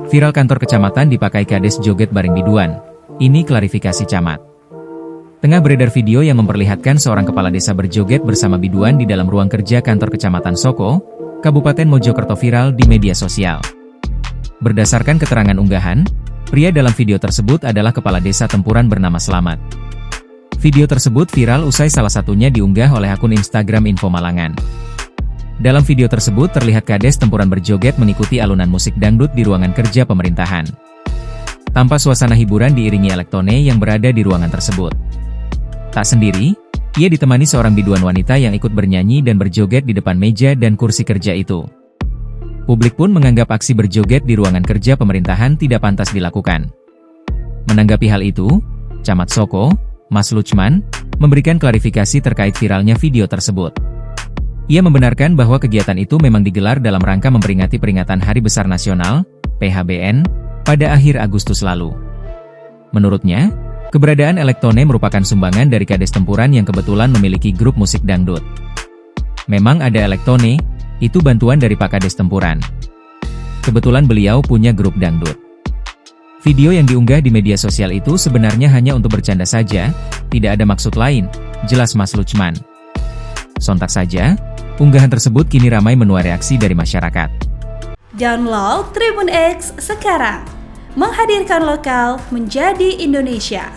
Viral kantor kecamatan dipakai kades joget bareng biduan. Ini klarifikasi camat. Tengah beredar video yang memperlihatkan seorang kepala desa berjoget bersama biduan di dalam ruang kerja kantor kecamatan Soko, Kabupaten Mojokerto viral di media sosial. Berdasarkan keterangan unggahan, pria dalam video tersebut adalah kepala desa Tempuran bernama Slamet. Video tersebut viral usai salah satunya diunggah oleh akun Instagram Info Malangan. Dalam video tersebut terlihat kades Tempuran berjoget mengikuti alunan musik dangdut di ruangan kerja pemerintahan. Tampak suasana hiburan diiringi elektone yang berada di ruangan tersebut. Tak sendiri, ia ditemani seorang biduan wanita yang ikut bernyanyi dan berjoget di depan meja dan kursi kerja itu. Publik pun menganggap aksi berjoget di ruangan kerja pemerintahan tidak pantas dilakukan. Menanggapi hal itu, Camat Soko, Mas Luchman, memberikan klarifikasi terkait viralnya video tersebut. Ia membenarkan bahwa kegiatan itu memang digelar dalam rangka memperingati peringatan Hari Besar Nasional, PHBN, pada akhir Agustus lalu. Menurutnya, keberadaan elektone merupakan sumbangan dari kades Tempuran yang kebetulan memiliki grup musik dangdut. Memang ada elektone, itu bantuan dari Pak Kades Tempuran. Kebetulan beliau punya grup dangdut. Video yang diunggah di media sosial itu sebenarnya hanya untuk bercanda saja, tidak ada maksud lain, jelas Mas Luchman. Sontak saja, unggahan tersebut kini ramai menuai reaksi dari masyarakat. Download Tribun X sekarang, menghadirkan lokal menjadi Indonesia.